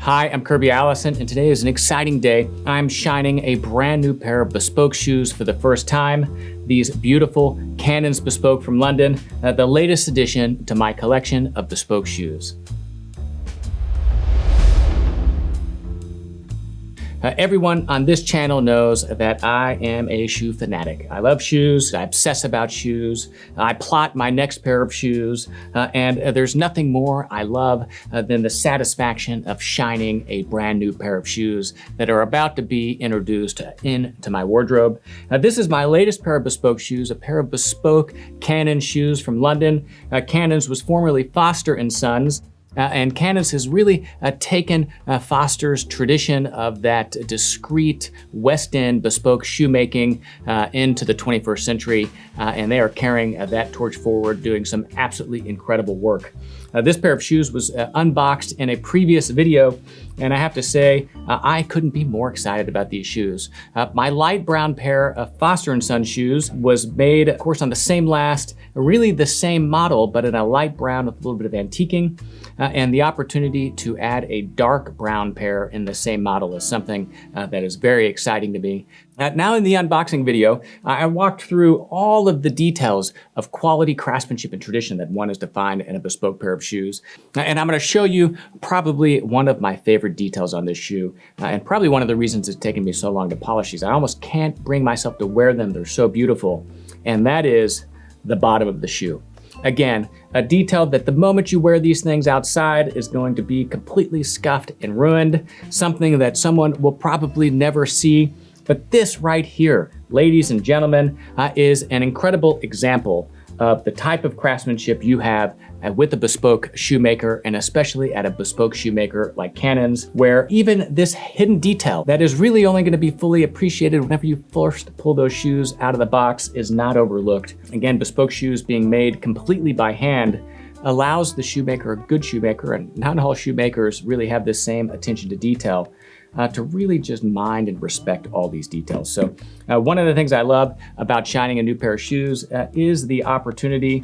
Hi, I'm Kirby Allison, and today is an exciting day. I'm shining a brand new pair of bespoke shoes for the first time. These beautiful Canons Bespoke from London, the latest addition to my collection of bespoke shoes. Everyone on this channel knows that I am a shoe fanatic. I love shoes, I obsess about shoes, I plot my next pair of shoes, and there's nothing more I love than the satisfaction of shining a brand new pair of shoes that are about to be introduced into my wardrobe. This is my latest pair of bespoke shoes, a pair of bespoke Canons shoes from London. Canons was formerly Foster & Sons. And Canons has really taken Foster's tradition of that discreet West End bespoke shoemaking into the 21st century, and they are carrying that torch forward, doing some absolutely incredible work. This pair of shoes was unboxed in a previous video, and I have to say, I couldn't be more excited about these shoes. My light brown pair of Foster & Son shoes was made, of course, on the same last, really the same model, but in a light brown with a little bit of antiquing. And the opportunity to add a dark brown pair in the same model is something that is very exciting to me. Now in the unboxing video, I walked through all of the details of quality craftsmanship and tradition that one is to find in a bespoke pair of shoes. And I'm gonna show you probably one of my favorite details on this shoe, and probably one of the reasons it's taken me so long to polish these. I almost can't bring myself to wear them, they're so beautiful. And that is the bottom of the shoe. Again, a detail that the moment you wear these things outside is going to be completely scuffed and ruined, something that someone will probably never see. But this right here, ladies and gentlemen, is an incredible example of the type of craftsmanship you have with a bespoke shoemaker, and especially at a bespoke shoemaker like Canons, where even this hidden detail that is really only going to be fully appreciated whenever you first pull those shoes out of the box is not overlooked. Again, bespoke shoes being made completely by hand allows the shoemaker, a good shoemaker, and not all shoemakers really have this same attention to detail, to really just mind and respect all these details. So one of the things I love about shining a new pair of shoes is the opportunity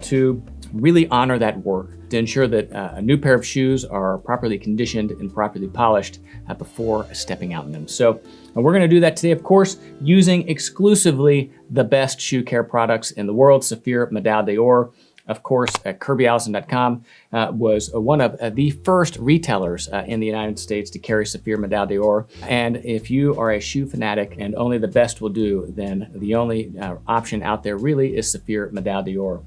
to really honor that work, to ensure that a new pair of shoes are properly conditioned and properly polished before stepping out in them. So we're gonna do that today, of course, using exclusively the best shoe care products in the world, Saphir Medal d'Or. Of course, kirbyallison.com was one of the first retailers in the United States to carry Saphir Medal d'Or. And if you are a shoe fanatic and only the best will do, then the only option out there really is Saphir Medal d'Or.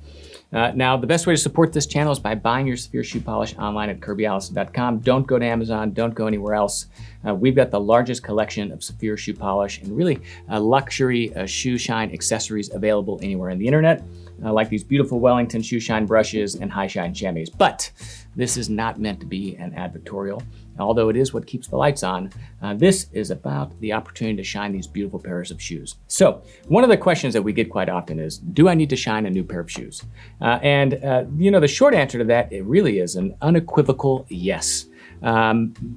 Now, the best way to support this channel is by buying your Saphir shoe polish online at kirbyallison.com. Don't go to Amazon, don't go anywhere else. We've got the largest collection of Saphir shoe polish and really luxury shoe shine accessories available anywhere on the internet, like these beautiful Wellington shoe shine brushes and high shine chamois. But this is not meant to be an advertorial, although it is what keeps the lights on. This is about the opportunity to shine these beautiful pairs of shoes. So one of the questions that we get quite often is, do I need to shine a new pair of shoes? You know, the short answer to that, it really is an unequivocal yes.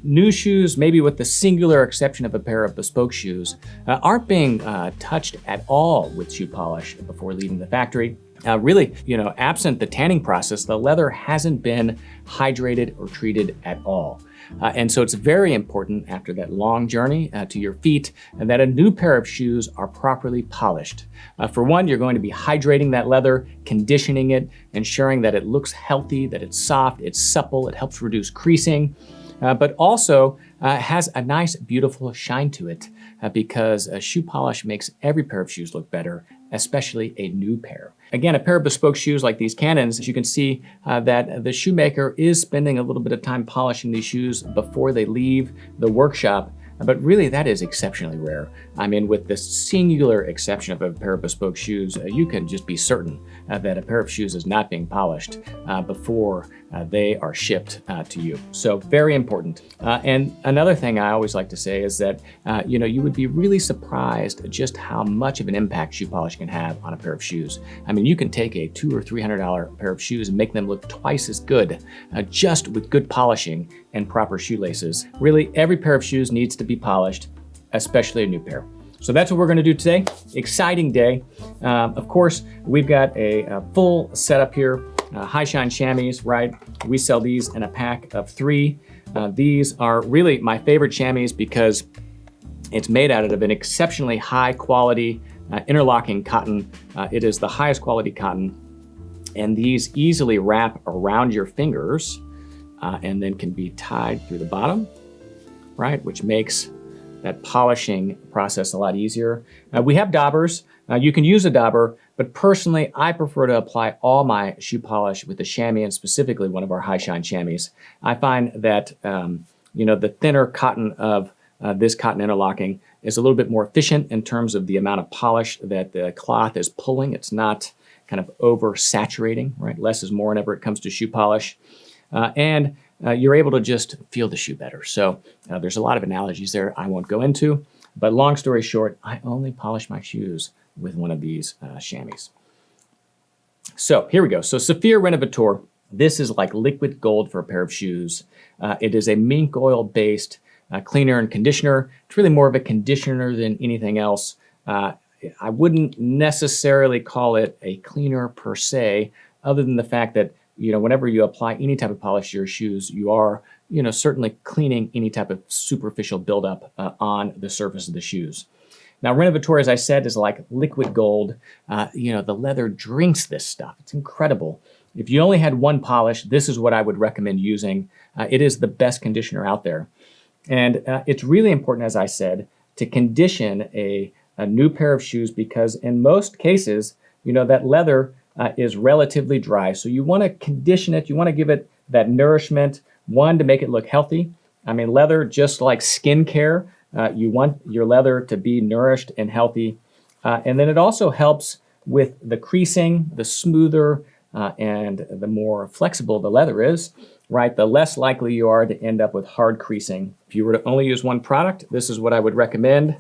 New shoes, maybe with the singular exception of a pair of bespoke shoes, aren't being touched at all with shoe polish before leaving the factory. Really, you know, absent the tanning process, the leather hasn't been hydrated or treated at all. And so it's very important after that long journey to your feet that a new pair of shoes are properly polished. For one, you're going to be hydrating that leather, conditioning it, ensuring that it looks healthy, that it's soft, it's supple, it helps reduce creasing, but also has a nice, beautiful shine to it because shoe polish makes every pair of shoes look better, especially a new pair. Again, a pair of bespoke shoes like these Canons, you can see that the shoemaker is spending a little bit of time polishing these shoes before they leave the workshop, but really that is exceptionally rare. I mean, with the singular exception of a pair of bespoke shoes, you can just be certain that a pair of shoes is not being polished before they are shipped to you. So very important. And another thing I always like to say is that, you know, you would be really surprised just how much of an impact shoe polish can have on a pair of shoes. I mean, you can take a $200 or $300 pair of shoes and make them look twice as good just with good polishing and proper shoelaces. Really, every pair of shoes needs to be polished, especially a new pair. So that's what we're gonna do today. Exciting day. Of course, we've got a full setup here. High shine chamois, right? We sell these in a pack of 3. These are really my favorite chamois because it's made out of an exceptionally high quality interlocking cotton. It is the highest quality cotton, and these easily wrap around your fingers and then can be tied through the bottom, right? Which makes that polishing process a lot easier. We have daubers. You can use a dauber, but personally, I prefer to apply all my shoe polish with the chamois, and specifically one of our high shine chamois. I find that the thinner cotton of this cotton interlocking is a little bit more efficient in terms of the amount of polish that the cloth is pulling. It's not kind of oversaturating, right? Less is more whenever it comes to shoe polish. And you're able to just feel the shoe better. So there's a lot of analogies there I won't go into, but long story short, I only polish my shoes with one of these chamois. So here we go. So Saphir Renovateur, this is like liquid gold for a pair of shoes. It is a mink oil based cleaner and conditioner. It's really more of a conditioner than anything else. I wouldn't necessarily call it a cleaner per se, other than the fact that whenever you apply any type of polish to your shoes, you are, certainly cleaning any type of superficial buildup on the surface of the shoes. Now, Renovateur, as I said, is like liquid gold. The leather drinks this stuff. It's incredible. If you only had one polish, this is what I would recommend using. It is the best conditioner out there. And it's really important, as I said, to condition a new pair of shoes because in most cases, that leather is relatively dry. So you want to condition it. You want to give it that nourishment, one, to make it look healthy. I mean, leather, just like skincare, you want your leather to be nourished and healthy. And then it also helps with the creasing, the smoother and the more flexible the leather is, right? The less likely you are to end up with hard creasing. If you were to only use one product, this is what I would recommend.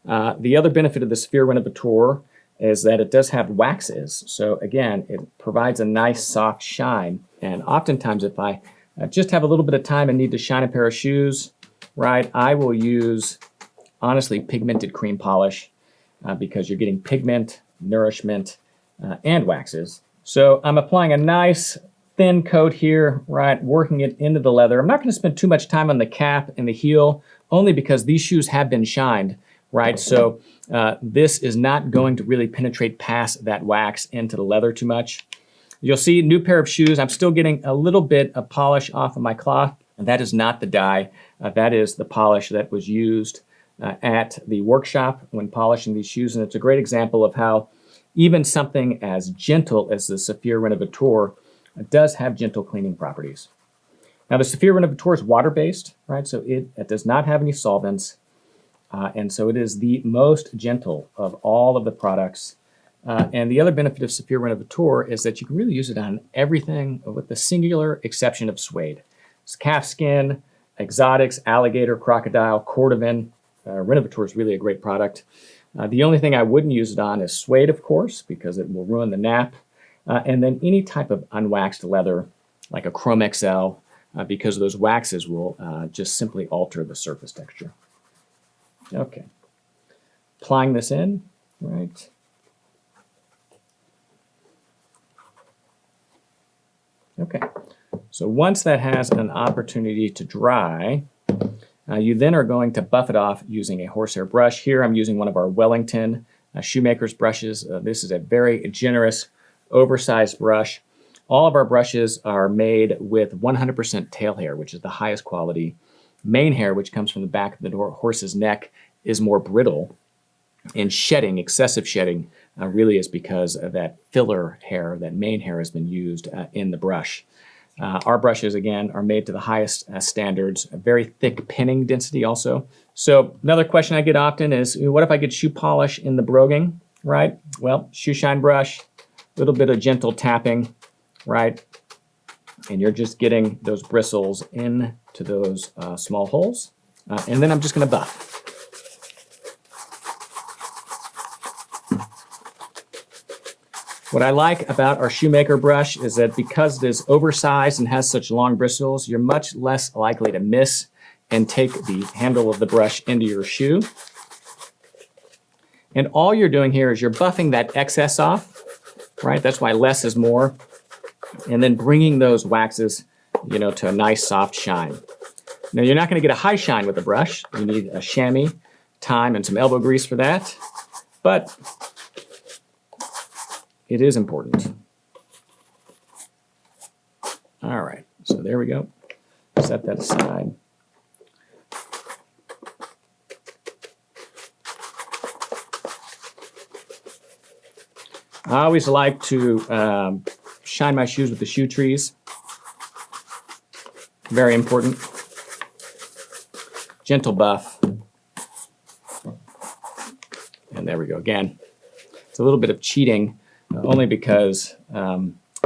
The other benefit of the Saphir Renovateur is that it does have waxes. So again, it provides a nice soft shine. And oftentimes if I just have a little bit of time and need to shine a pair of shoes, right, I will use, honestly, pigmented cream polish because you're getting pigment, nourishment, and waxes. So I'm applying a nice thin coat here, right, working it into the leather. I'm not going to spend too much time on the cap and the heel, only because these shoes have been shined, right? So this is not going to really penetrate past that wax into the leather too much. You'll see, new pair of shoes. I'm still getting a little bit of polish off of my cloth. And that is not the dye. That is the polish that was used at the workshop when polishing these shoes. And it's a great example of how even something as gentle as the Saphir Renovateur does have gentle cleaning properties. Now, the Saphir Renovateur is water-based, right? So it does not have any solvents. And so it is the most gentle of all of the products. And the other benefit of Saphir Renovateur is that you can really use it on everything with the singular exception of suede. It's calf skin, exotics, alligator, crocodile, cordovan. Renovateur is really a great product. The only thing I wouldn't use it on is suede, of course, because it will ruin the nap. And then any type of unwaxed leather, like a Chrome XL, because those waxes will just simply alter the surface texture. Okay. Applying this in, right? Okay. So once that has an opportunity to dry, you then are going to buff it off using a horsehair brush. Here I'm using one of our Wellington shoemaker's brushes. This is a very generous, oversized brush. All of our brushes are made with 100% tail hair, which is the highest quality. Mane hair, which comes from the back of the horse's neck, is more brittle. And shedding, excessive shedding, really is because of that filler hair, that mane hair has been used in the brush. Our brushes, again, are made to the highest standards, a very thick pinning density also. So another question I get often is, what if I get shoe polish in the broguing, right? Well, shoe shine brush, a little bit of gentle tapping, right? And you're just getting those bristles into those small holes. And then I'm just going to buff. What I like about our shoemaker brush is that because it is oversized and has such long bristles, you're much less likely to miss and take the handle of the brush into your shoe. And all you're doing here is you're buffing that excess off, right? That's why less is more. And then bringing those waxes, to a nice soft shine. Now you're not going to get a high shine with a brush. You need a chamois, time, and some elbow grease for that. But it is important. All right, so there we go. Set that aside. I always like to shine my shoes with the shoe trees. Very important. Gentle buff. And there we go again. It's a little bit of cheating, only because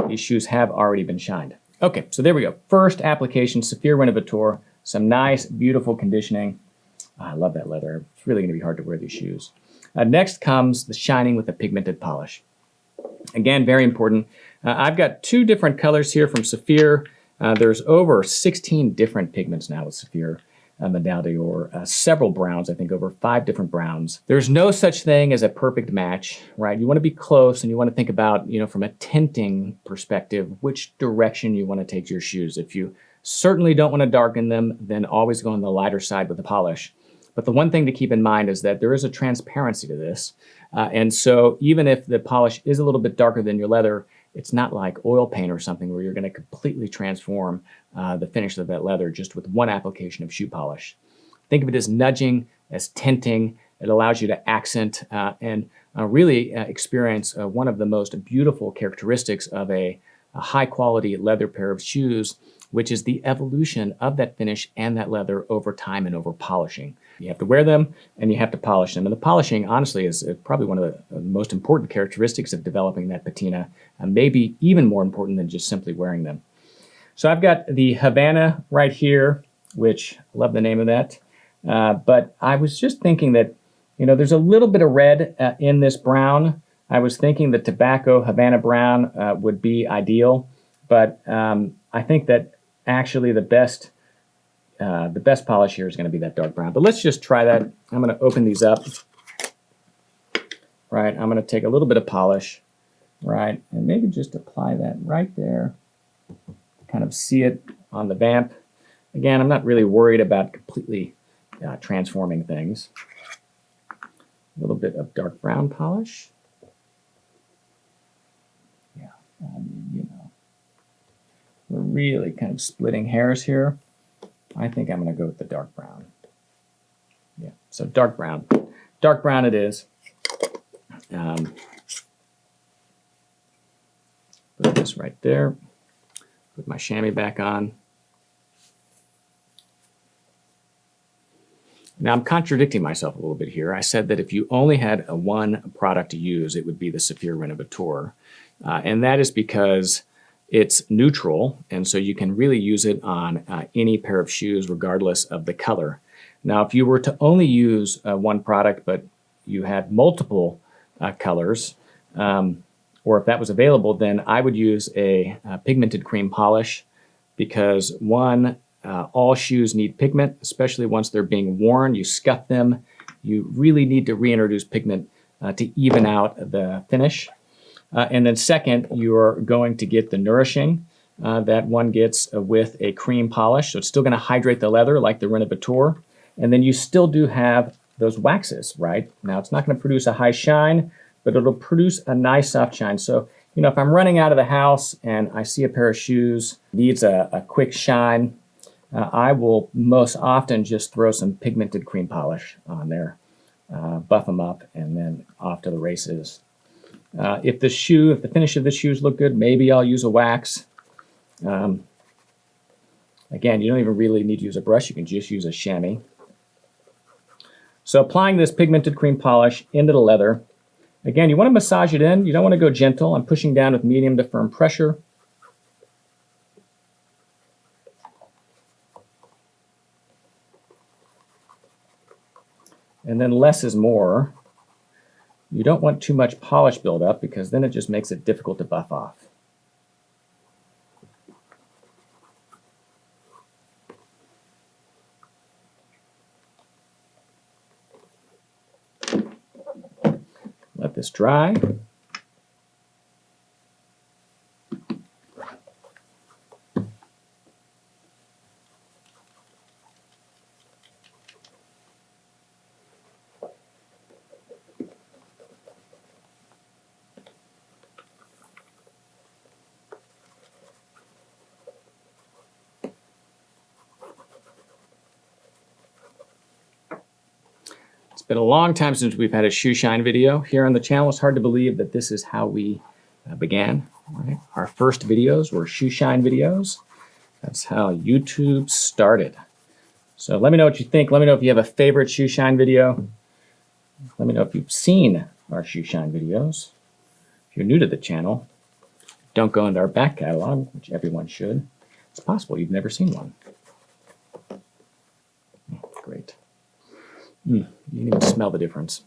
these shoes have already been shined. Okay, so there we go. First application, Saphir Renovateur. Some nice, beautiful conditioning. I love that leather. It's really going to be hard to wear these shoes. Next comes the shining with a pigmented polish. Again, very important. I've got 2 different colors here from Saphir. There's over 16 different pigments now with Saphir modality, or several browns, I think over 5 different browns. There's no such thing as a perfect match, right? You want to be close, and you want to think about, from a tinting perspective, which direction you want to take your shoes. If you certainly don't want to darken them, then always go on the lighter side with the polish. But the one thing to keep in mind is that there is a transparency to this. And so even if the polish is a little bit darker than your leather, it's not like oil paint or something where you're going to completely transform the finish of that leather just with one application of shoe polish. Think of it as nudging, as tinting. It allows you to accent and really experience one of the most beautiful characteristics of a high quality leather pair of shoes, which is the evolution of that finish and that leather over time and over polishing. You have to wear them and you have to polish them. And the polishing, honestly, is probably one of the most important characteristics of developing that patina, maybe even more important than just simply wearing them. So I've got the Havana right here, which I love the name of that. But I was just thinking that, there's a little bit of red in this brown. I was thinking that tobacco Havana brown would be ideal, but I think that actually the best polish here is going to be that dark brown. But let's just try that. I'm going to open these up. Right, I'm going to take a little bit of polish, right, and maybe just apply that right there. Kind of see it on the vamp. Again, I'm not really worried about completely transforming things. A little bit of dark brown polish. Yeah, we're really kind of splitting hairs here. I think I'm going to go with the dark brown. Yeah, so dark brown. Dark brown it is. Put this right there. Put my chamois back on. Now I'm contradicting myself a little bit here. I said that if you only had one product to use, it would be the Saphir Renovateur. And that is because it's neutral, and so you can really use it on any pair of shoes regardless of the color. Now, if you were to only use one product, but you had multiple colors, or if that was available, then I would use a pigmented cream polish because one, all shoes need pigment, especially once they're being worn. You scuff them. You really need to reintroduce pigment to even out the finish. And then second, you're going to get the nourishing that one gets with a cream polish. So it's still going to hydrate the leather like the Renovateur. And then you still do have those waxes, right? Now, it's not going to produce a high shine, but it'll produce a nice soft shine. So, if I'm running out of the house and I see a pair of shoes needs a quick shine, I will most often just throw some pigmented cream polish on there, buff them up, and then off to the races. If the finish of the shoes look good, maybe I'll use a wax. Again, you don't even really need to use a brush. You can just use a chamois. So applying this pigmented cream polish into the leather. Again, you want to massage it in. You don't want to go gentle. I'm pushing down with medium to firm pressure. And then less is more. You don't want too much polish buildup because then it just makes it difficult to buff off. Let this dry. been a long time since we've had a shoe shine video here on the channel. It's hard to believe that this is how we began. Right? Our first videos were shoe shine videos. That's how YouTube started. So let me know what you think. Let me know if you have a favorite shoe shine video. Let me know if you've seen our shoe shine videos. If you're new to the channel, don't go into our back catalog, which everyone should. It's possible you've never seen one. Great. You can even smell the difference.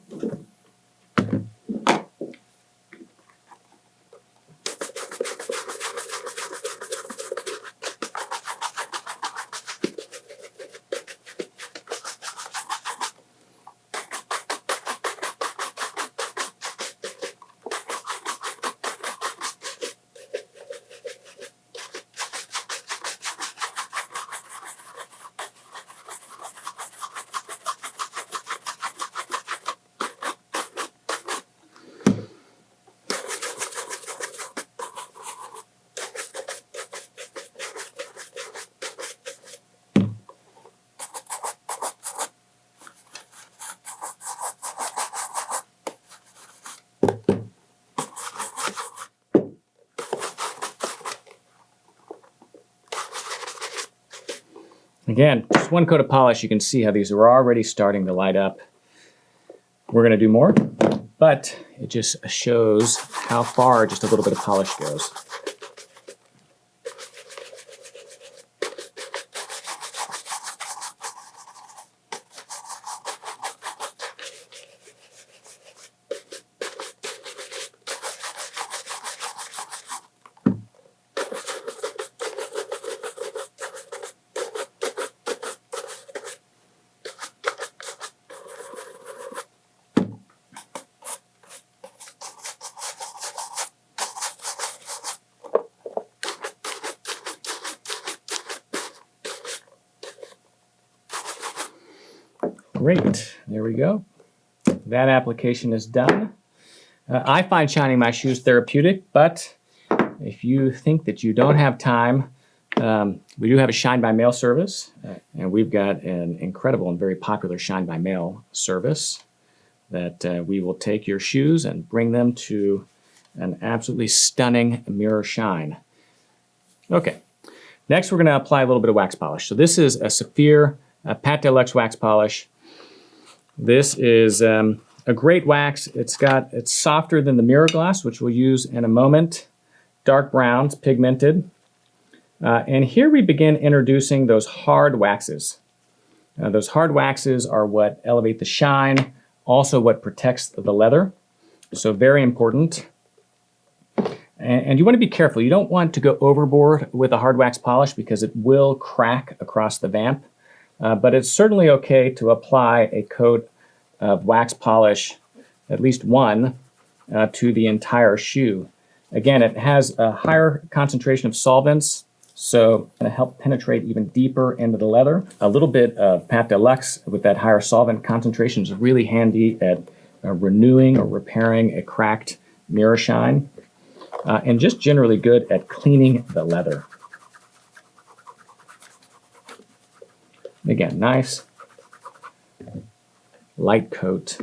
Again, just one coat of polish, you can see how these are already starting to light up. We're going to do more, but it just shows how far just a little bit of polish goes. Great, there we go. That application is done. I find shining my shoes therapeutic, but if you think that you don't have time, we do have a Shine by Mail service, and we've got an incredible and very popular Shine by Mail service that we will take your shoes and bring them to an absolutely stunning mirror shine. Okay, next we're going to apply a little bit of wax polish. So this is a Saphir Pat Deluxe wax polish. This is a great wax. It's softer than the mirror gloss, which we'll use in a moment. Dark browns, pigmented. And here we begin introducing those hard waxes. Those hard waxes are what elevate the shine, also what protects the leather. So very important. And you want to be careful. You don't want to go overboard with a hard wax polish because it will crack across the vamp. But it's certainly okay to apply a coat of wax polish, at least one, to the entire shoe. Again, it has a higher concentration of solvents, so it's going to help penetrate even deeper into the leather. A little bit of Pat Deluxe with that higher solvent concentration is really handy at renewing or repairing a cracked mirror shine, and just generally good at cleaning the leather. Again, nice light coat.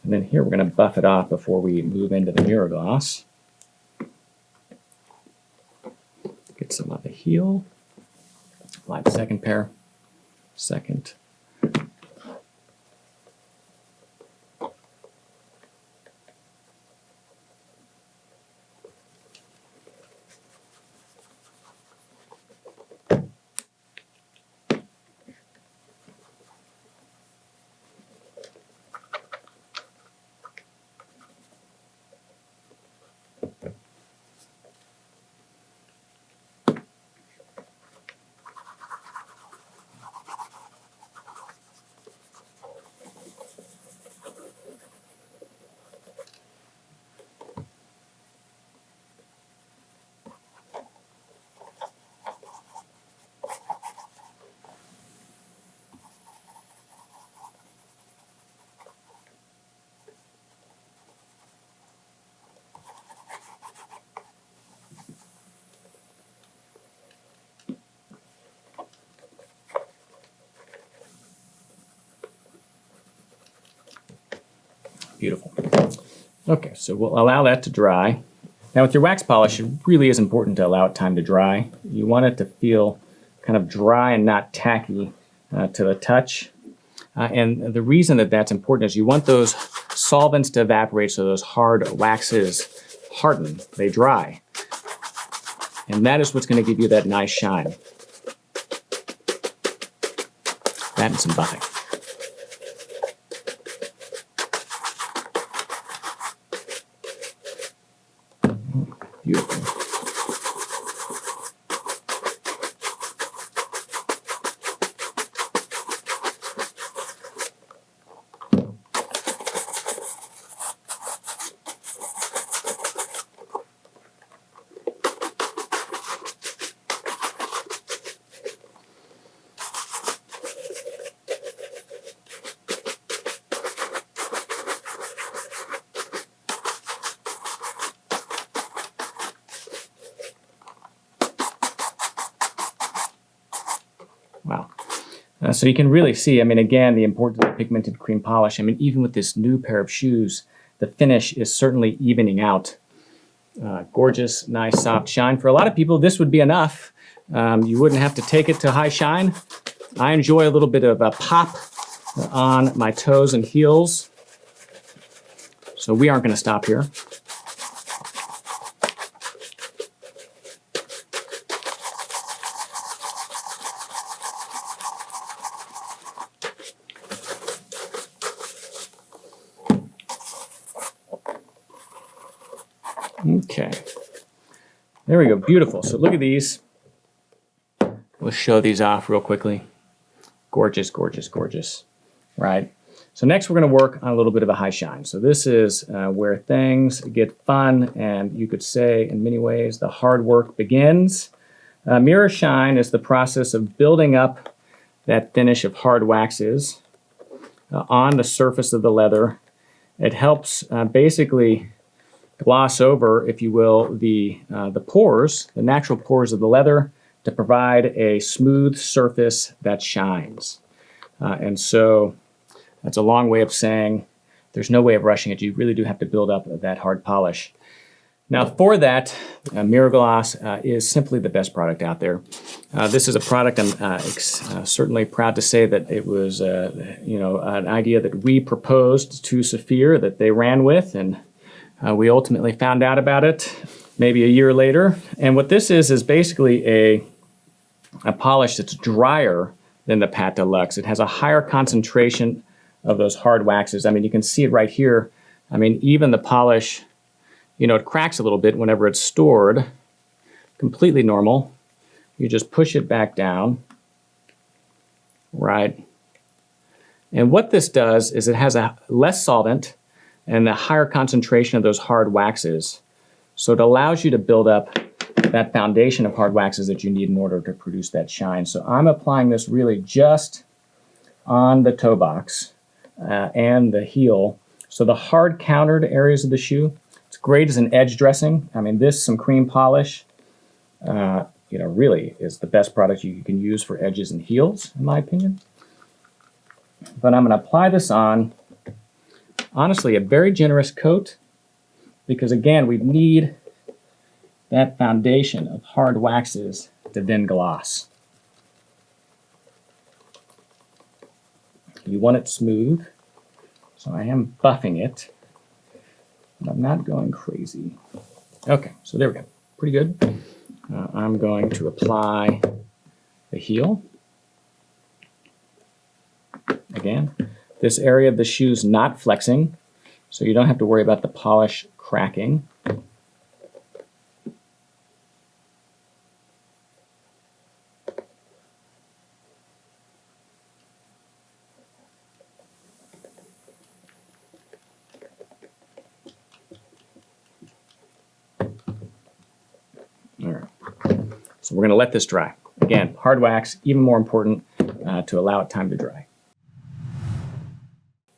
And then here we're going to buff it off before we move into the mirror gloss. Get some on the heel. Apply the second pair. Second. Beautiful. Okay, so we'll allow that to dry. Now with your wax polish, it really is important to allow it time to dry. You want it to feel kind of dry and not tacky to the touch. And the reason that that's important is you want those solvents to evaporate so those hard waxes harden, they dry. And that is what's going to give you that nice shine. That and some buffing. Beautiful. Wow. So you can really see, I mean, again, the importance of pigmented cream polish. I mean, even with this new pair of shoes, the finish is certainly evening out. Gorgeous, nice, soft shine. For a lot of people, this would be enough. You wouldn't have to take it to high shine. I enjoy a little bit of a pop on my toes and heels. So we aren't going to stop here. Okay, there we go, beautiful. So look at these. We'll show these off real quickly. Gorgeous, gorgeous, gorgeous, right? So next we're gonna work on a little bit of a high shine. So this is where things get fun, and you could say in many ways the hard work begins. Mirror shine is the process of building up that finish of hard waxes on the surface of the leather. It helps basically gloss over, if you will, the pores, the natural pores of the leather, to provide a smooth surface that shines. And so that's a long way of saying there's no way of rushing it. You really do have to build up that hard polish. Now for that, Mirror Gloss is simply the best product out there. This is a product I'm certainly proud to say that it was an idea that we proposed to Saphir that they ran with, and we ultimately found out about it maybe a year later. And what this is basically a polish that's drier than the Pat Deluxe. It has a higher concentration of those hard waxes. I mean, you can see it right here. I mean, even the polish, it cracks a little bit whenever it's stored. Completely normal. You just push it back down, right? And what this does is it has a less solvent and a higher concentration of those hard waxes. So it allows you to build up that foundation of hard waxes that you need in order to produce that shine. So I'm applying this really just on the toe box and the heel. So the hard countered areas of the shoe, it's great as an edge dressing. I mean, some cream polish, really is the best product you can use for edges and heels, in my opinion. But I'm gonna apply this on, honestly, a very generous coat, because again, we need that foundation of hard waxes to then gloss. You want it smooth, so I am buffing it, but I'm not going crazy. Okay, so there we go, pretty good. I'm going to apply the heel. Again, this area of the shoe is not flexing, so you don't have to worry about the polish cracking. All right, so we're going to let this dry. Again, hard wax, even more important to allow it time to dry.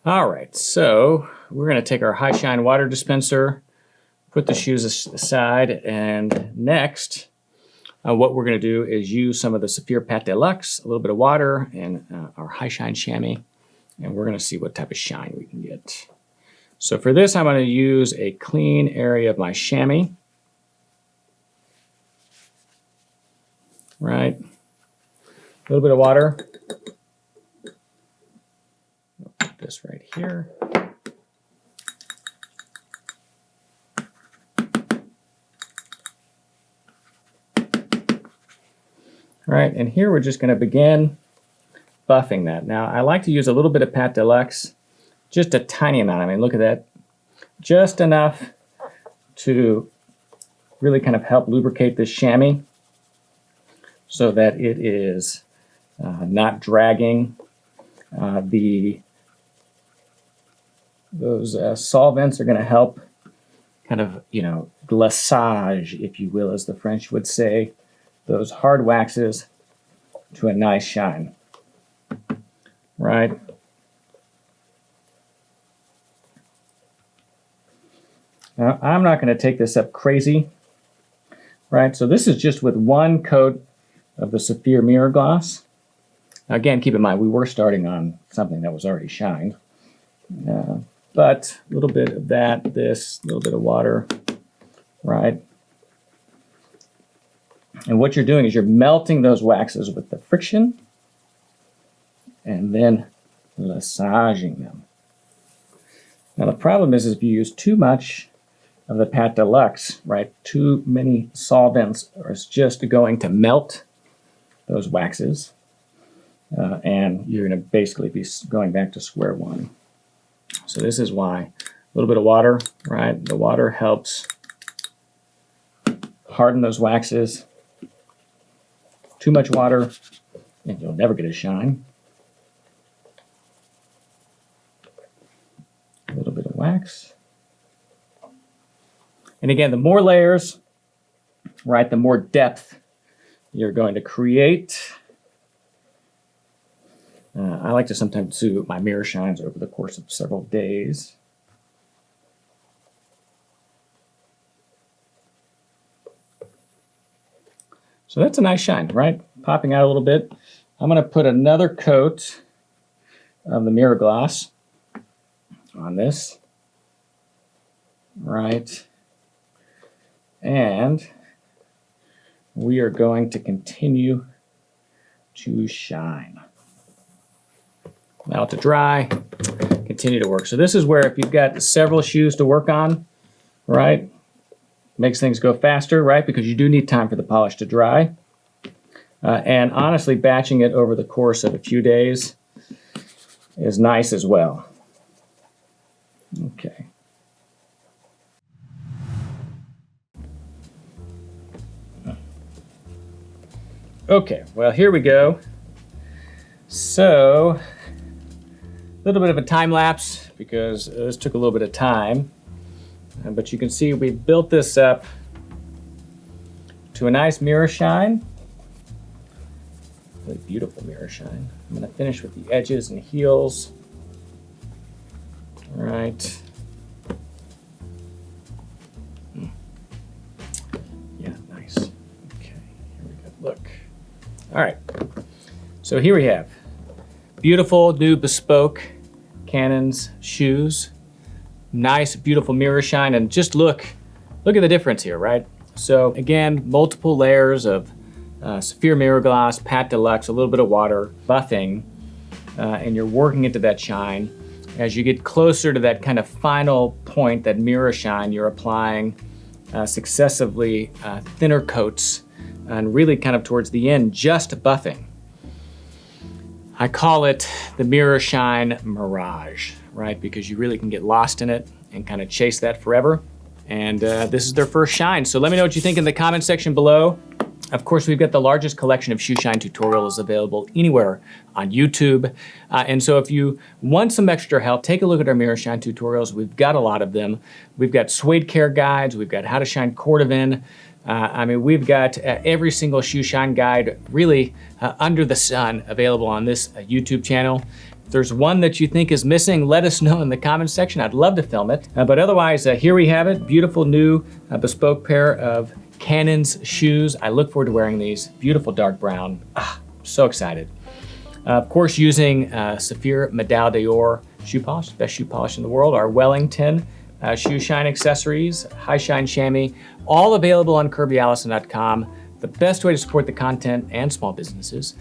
All right, so we're going to take our high shine water dispenser, put the shoes aside, and next what we're going to do is use some of the Saphir Pat Deluxe, a little bit of water, and our high shine chamois, and we're going to see what type of shine we can get. So for this, I'm going to use a clean area of my chamois. Right. A little bit of water. I'll put this right here. All right, and here we're just going to begin buffing that. Now, I like to use a little bit of Pat Deluxe, just a tiny amount. I mean, look at that. Just enough to really kind of help lubricate this chamois so that it is not dragging. Those solvents are going to help kind of, glaçage, if you will, as the French would say, those hard waxes to a nice shine. Right? Now, I'm not going to take this up crazy. Right? So this is just with one coat of the Saphir Mirror Gloss. Now, again, keep in mind, we were starting on something that was already shined. But a little bit of that, a little bit of water, right? And what you're doing is you're melting those waxes with the friction and then massaging them. Now, the problem is if you use too much of the Pat Deluxe, right, too many solvents are just going to melt those waxes, and you're going to basically be going back to square one. So this is why a little bit of water, right? The water helps harden those waxes. Too much water, and you'll never get a shine. A little bit of wax. And again, the more layers, right, the more depth you're going to create. I like to sometimes do my mirror shines over the course of several days. So that's a nice shine, right? Popping out a little bit. I'm going to put another coat of the mirror gloss on this, right? And we are going to continue to shine. Allow it to dry, continue to work. So this is where if you've got several shoes to work on, right, makes things go faster, right, because you do need time for the polish to dry. And honestly, batching it over the course of a few days is nice as well. Okay. Okay, well, here we go. So, a little bit of a time lapse because this took a little bit of time. But you can see we built this up to a nice mirror shine. Really beautiful mirror shine. I'm going to finish with the edges and heels. All right. Yeah, nice. Okay, here we go. Look. All right. So here we have beautiful new bespoke Canons shoes. Nice, beautiful mirror shine, and just look at the difference here, right? So again, multiple layers of Saphir Mirror Gloss, Pat Deluxe, a little bit of water, buffing, and you're working into that shine. As you get closer to that kind of final point, that mirror shine, you're applying successively thinner coats, and really kind of towards the end, just buffing. I call it the mirror shine mirage, right? Because you really can get lost in it and kind of chase that forever. And this is their first shine. So let me know what you think in the comment section below. Of course, we've got the largest collection of shoe shine tutorials available anywhere on YouTube. And so if you want some extra help, take a look at our mirror shine tutorials. We've got a lot of them. We've got suede care guides. We've got how to shine cordovan. I mean, we've got every single shoe shine guide really under the sun available on this YouTube channel. If there's one that you think is missing, let us know in the comments section. I'd love to film it. But otherwise, here we have it. Beautiful new bespoke pair of Canons shoes. I look forward to wearing these. Beautiful dark brown. So excited. Of course, using Saphir Medal d'Or shoe polish, best shoe polish in the world, our Wellington shoe shine accessories, high shine chamois, all available on kirbyallison.com. The best way to support the content and small businesses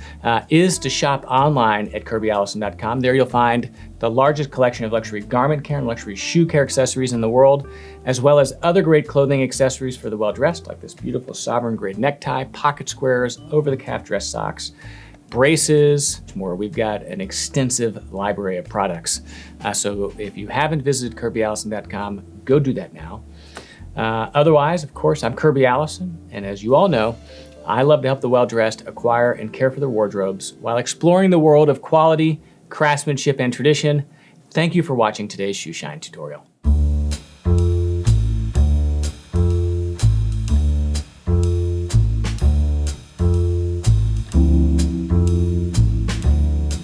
is to shop online at kirbyallison.com. There you'll find the largest collection of luxury garment care and luxury shoe care accessories in the world, as well as other great clothing accessories for the well-dressed, like this beautiful sovereign grade necktie, pocket squares, over-the-calf dress socks, braces, more. We've got an extensive library of products. So if you haven't visited kirbyallison.com, go do that now. Otherwise, of course, I'm Kirby Allison, and as you all know, I love to help the well-dressed acquire and care for their wardrobes while exploring the world of quality, craftsmanship, and tradition. Thank you for watching today's Shoe Shine tutorial.